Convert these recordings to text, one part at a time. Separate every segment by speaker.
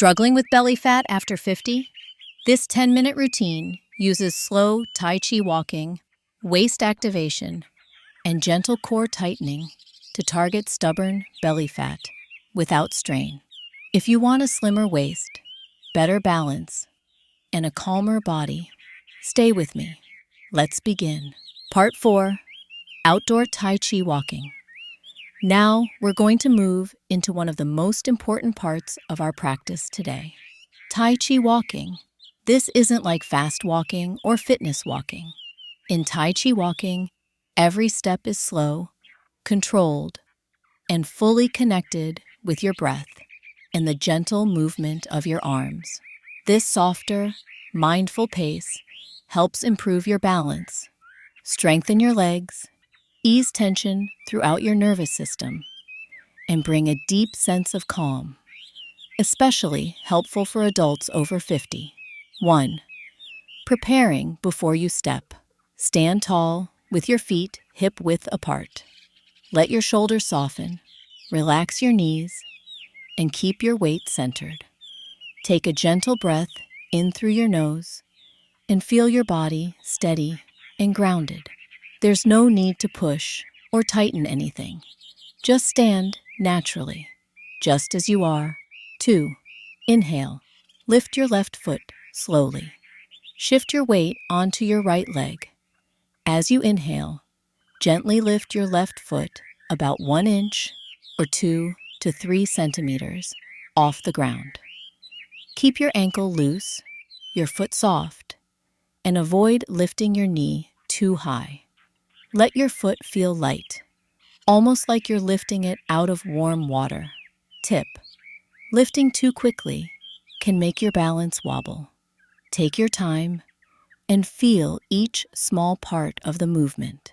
Speaker 1: Struggling with belly fat after 50? This 10-minute routine uses slow Tai Chi walking, waist activation, and gentle core tightening to target stubborn belly fat without strain. If you want a slimmer waist, better balance, and a calmer body, stay with me. Let's begin. Part 4, Outdoor Tai Chi Walking. Now we're going to move into one of the most important parts of our practice today. Tai Chi walking. This isn't like fast walking or fitness walking. In Tai Chi walking, every step is slow, controlled, and fully connected with your breath and the gentle movement of your arms. This softer, mindful pace helps improve your balance, strengthen your legs, ease tension throughout your nervous system, and bring a deep sense of calm, especially helpful for adults over 50. 1. Preparing before you step. Stand tall with your feet hip-width apart. Let your shoulders soften, relax your knees, and keep your weight centered. Take a gentle breath in through your nose and feel your body steady and grounded. There's no need to push or tighten anything. Just stand naturally, just as you are. 2. Inhale. Lift your left foot slowly. Shift your weight onto your right leg. As you inhale, gently lift your left foot about 1 inch or 2 to 3 centimeters off the ground. Keep your ankle loose, your foot soft, and avoid lifting your knee too high. Let your foot feel light, almost like you're lifting it out of warm water. Tip: lifting too quickly can make your balance wobble. Take your time and feel each small part of the movement.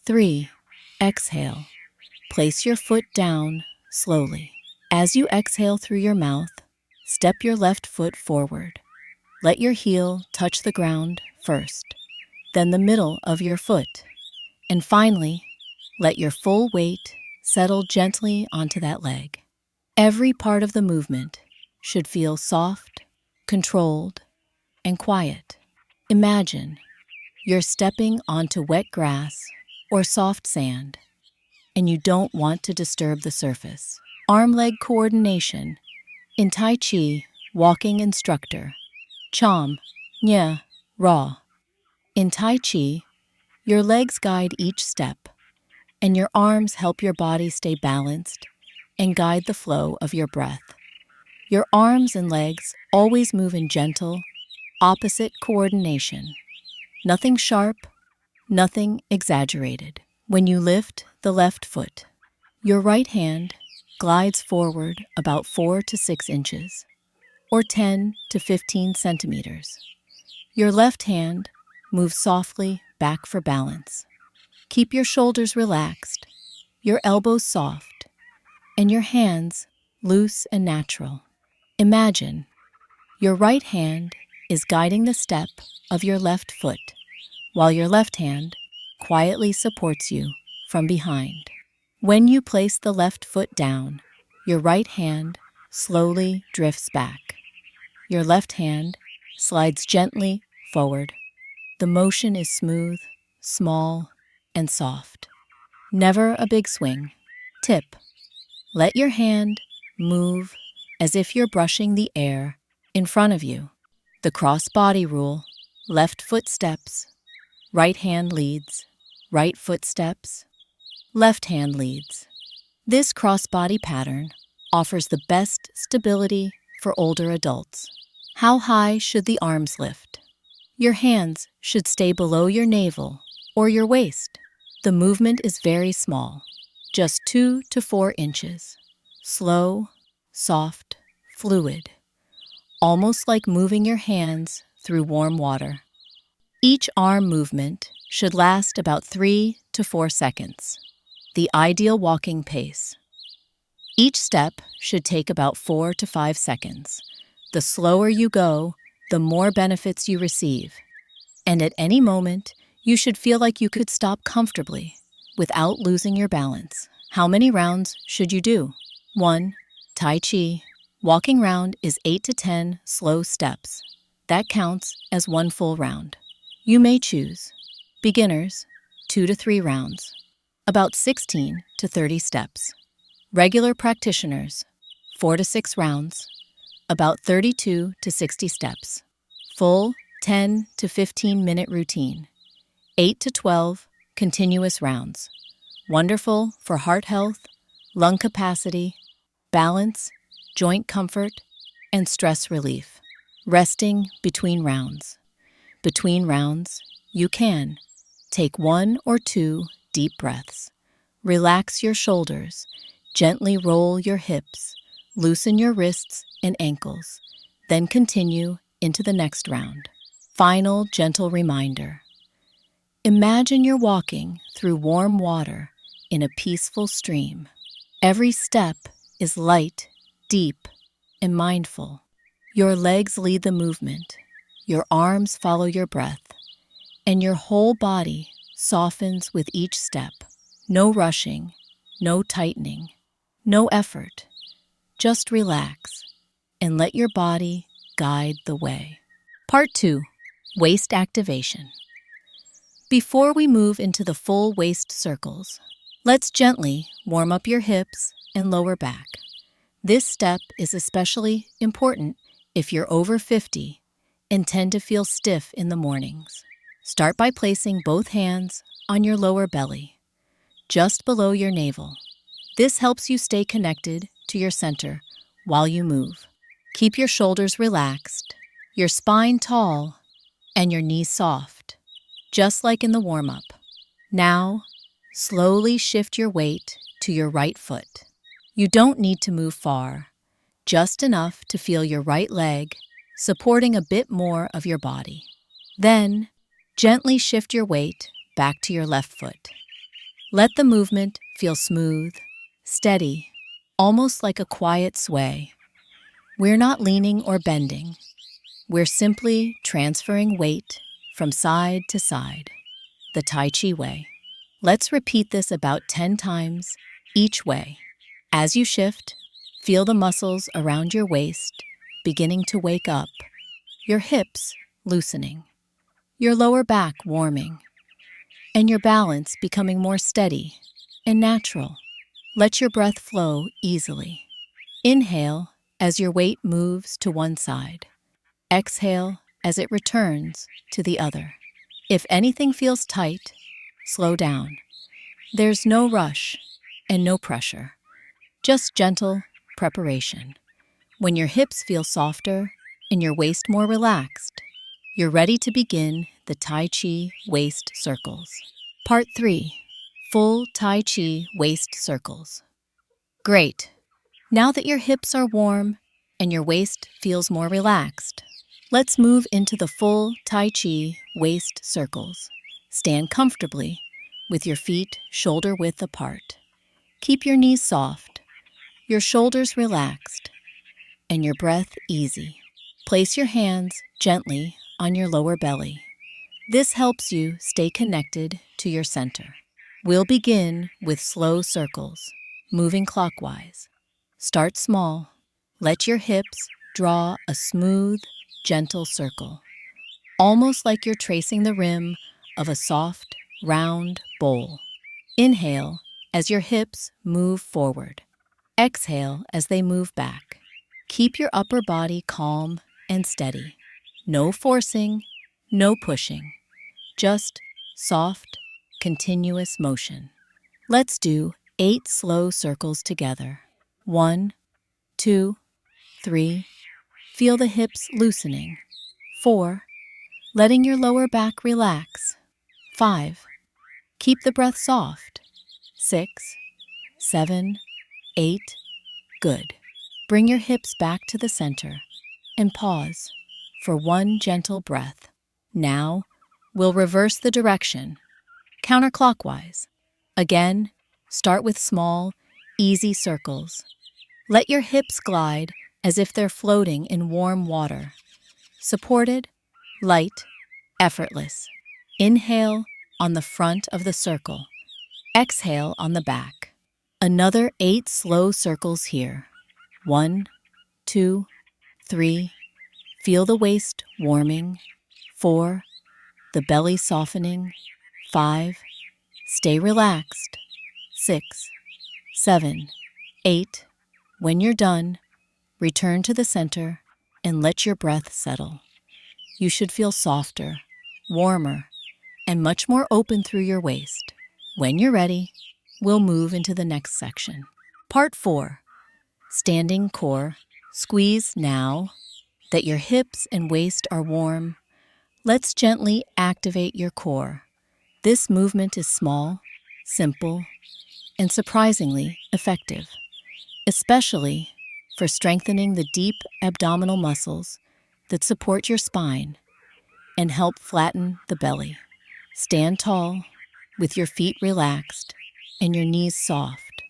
Speaker 1: 3. Exhale. Place your foot down slowly. As you exhale through your mouth, step your left foot forward. Let your heel touch the ground first, then the middle of your foot, and finally, let your full weight settle gently onto that leg. Every part of the movement should feel soft, controlled, and quiet. Imagine you're stepping onto wet grass or soft sand, and you don't want to disturb the surface. Arm-leg coordination. In Tai Chi, walking instructor, Chom Nye Ra. In Tai Chi, your legs guide each step, and your arms help your body stay balanced and guide the flow of your breath. Your arms and legs always move in gentle, opposite coordination. Nothing sharp, nothing exaggerated. When you lift the left foot, your right hand glides forward about 4 to 6 inches, or 10 to 15 centimeters. Your left hand moves softly back for balance. Keep your shoulders relaxed, your elbows soft, and your hands loose and natural. Imagine your right hand is guiding the step of your left foot, while your left hand quietly supports you from behind. When you place the left foot down, your right hand slowly drifts back. Your left hand slides gently forward. The motion is smooth, small, and soft. Never a big swing. Tip: let your hand move as if you're brushing the air in front of you. The cross-body rule: left foot steps, right hand leads, right foot steps, left hand leads. This cross-body pattern offers the best stability for older adults. How high should the arms lift? Your hands should stay below your navel or your waist. The movement is very small, just 2 to 4 inches. Slow, soft, fluid, almost like moving your hands through warm water. Each arm movement should last about 3 to 4 seconds, the ideal walking pace. Each step should take about 4 to 5 seconds. The slower you go, the more benefits you receive. And at any moment, you should feel like you could stop comfortably without losing your balance. How many rounds should you do? 1. Tai Chi. Walking round is 8 to 10 slow steps. That counts as one full round. You may choose. Beginners, 2 to 3 rounds, about 16 to 30 steps. Regular practitioners, 4 to 6 rounds, about 32 to 60 steps. Full 10 to 15-minute routine, 8 to 12 continuous rounds. Wonderful for heart health, lung capacity, balance, joint comfort, and stress relief. Resting between rounds. Between rounds, you can take 1 or 2 deep breaths. Relax your shoulders, gently roll your hips, loosen your wrists and ankles, then continue into the next round. Final gentle reminder. Imagine you're walking through warm water in a peaceful stream. Every step is light, deep, and mindful. Your legs lead the movement, your arms follow your breath, and your whole body softens with each step. No rushing, no tightening, no effort. Just relax and let your body guide the way. Part 2. Waist activation. Before we move into the full waist circles, let's gently warm up your hips and lower back. This step is especially important if you're over 50 and tend to feel stiff in the mornings. Start by placing both hands on your lower belly, just below your navel. This helps you stay connected to your center while you move. Keep your shoulders relaxed, your spine tall, and your knees soft, just like in the warm-up. Now, slowly shift your weight to your right foot. You don't need to move far, just enough to feel your right leg supporting a bit more of your body. Then, gently shift your weight back to your left foot. Let the movement feel smooth, steady, almost like a quiet sway. We're not leaning or bending. We're simply transferring weight from side to side, the Tai Chi way. Let's repeat this about 10 times each way. As you shift, feel the muscles around your waist beginning to wake up, your hips loosening, your lower back warming, and your balance becoming more steady and natural. Let your breath flow easily. Inhale as your weight moves to one side. Exhale as it returns to the other. If anything feels tight, slow down. There's no rush and no pressure, just gentle preparation. When your hips feel softer and your waist more relaxed, you're ready to begin the Tai Chi waist circles. Part 3. Full Tai Chi waist circles. Great. Now that your hips are warm and your waist feels more relaxed, let's move into the full Tai Chi waist circles. Stand comfortably with your feet shoulder-width apart. Keep your knees soft, your shoulders relaxed, and your breath easy. Place your hands gently on your lower belly. This helps you stay connected to your center. We'll begin with slow circles, moving clockwise. Start small. Let your hips draw a smooth, gentle circle, almost like you're tracing the rim of a soft, round bowl. Inhale as your hips move forward. Exhale as they move back. Keep your upper body calm and steady. No forcing, no pushing. Just soft, continuous motion. Let's do 8 slow circles together. 1, 2, 3. Feel the hips loosening. 4. Letting your lower back relax. 5. Keep the breath soft. 6, 7, 8. Good. Bring your hips back to the center and pause for one gentle breath. Now, we'll reverse the direction, counterclockwise. Again, start with small, easy circles. Let your hips glide as if they're floating in warm water. Supported, light, effortless. Inhale on the front of the circle. Exhale on the back. Another 8 slow circles here. 1, 2, 3, feel the waist warming. 4, the belly softening. 5, stay relaxed. 6, 7, 8. When you're done, return to the center and let your breath settle. You should feel softer, warmer, and much more open through your waist. When you're ready, we'll move into the next section. Part 4. Standing core. Squeeze now. That your hips and waist are warm, let's gently activate your core. This movement is small, simple, and surprisingly effective, especially for strengthening the deep abdominal muscles that support your spine and help flatten the belly. Stand tall with your feet relaxed and your knees soft.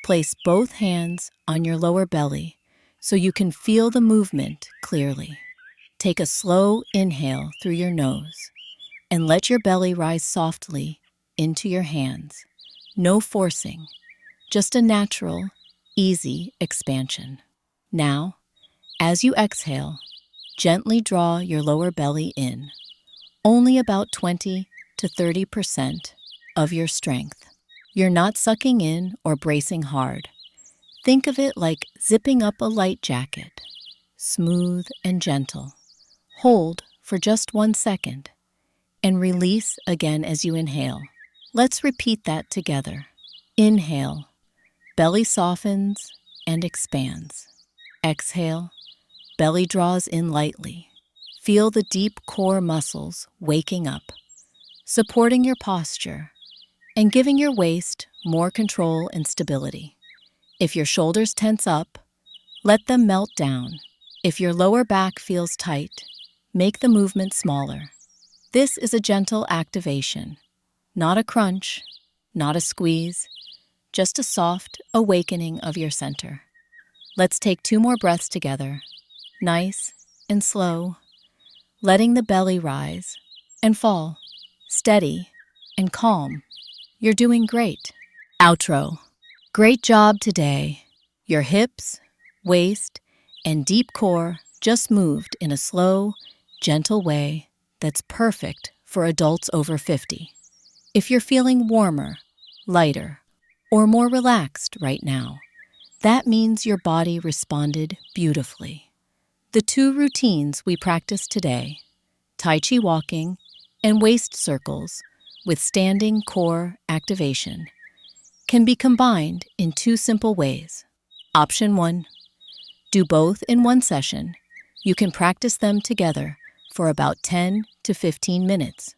Speaker 1: Place both hands on your lower belly so you can feel the movement clearly. Take a slow inhale through your nose and let your belly rise softly into your hands. No forcing, just a natural, easy expansion. Now, as you exhale, gently draw your lower belly in, only about 20 to 30% of your strength. You're not sucking in or bracing hard. Think of it like zipping up a light jacket, smooth and gentle. Hold for just 1 second and release again as you inhale. Let's repeat that together. Inhale, belly softens and expands. Exhale, belly draws in lightly. Feel the deep core muscles waking up, supporting your posture and giving your waist more control and stability. If your shoulders tense up, let them melt down. If your lower back feels tight, make the movement smaller. This is a gentle activation, not a crunch, not a squeeze, just a soft awakening of your center. Let's take 2 more breaths together, nice and slow, letting the belly rise and fall, steady and calm. You're doing great. Outro. Great job today. Your hips, waist, and deep core just moved in a slow, gentle way that's perfect for adults over 50. If you're feeling warmer, lighter, or more relaxed right now, that means your body responded beautifully. The 2 routines we practiced today, Tai Chi walking and waist circles with standing core activation, can be combined in 2 simple ways. Option 1, do both in 1 session. You can practice them together for about 10 to 15 minutes.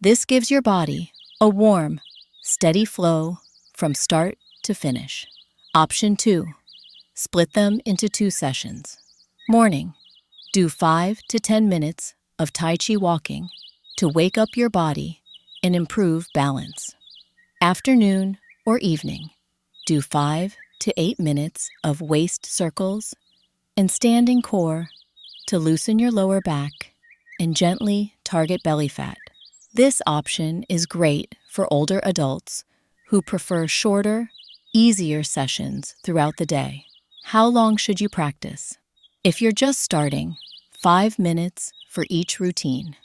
Speaker 1: This gives your body a warm, steady flow from start to finish. Option 2, split them into 2 sessions. Morning, do 5 to 10 minutes of Tai Chi walking to wake up your body and improve balance. Afternoon or evening, do 5 to 8 minutes of waist circles and standing core to loosen your lower back and gently target belly fat. This option is great for older adults who prefer shorter, easier sessions throughout the day. How long should you practice? If you're just starting, 5 minutes for each routine.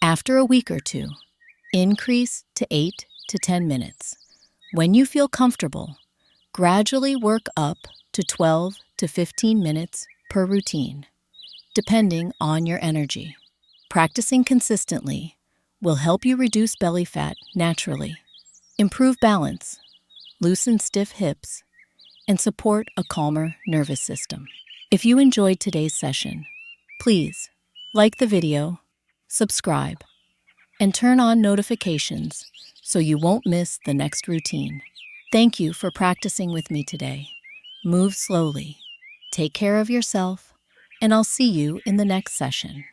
Speaker 1: After a week or 2, increase to 8 to 10 minutes. When you feel comfortable, gradually work up to 12 to 15 minutes per routine, depending on your energy. Practicing consistently will help you reduce belly fat naturally, improve balance, loosen stiff hips, and support a calmer nervous system. If you enjoyed today's session, please like the video, subscribe, and turn on notifications so you won't miss the next routine. Thank you for practicing with me today. Move slowly, take care of yourself, and I'll see you in the next session.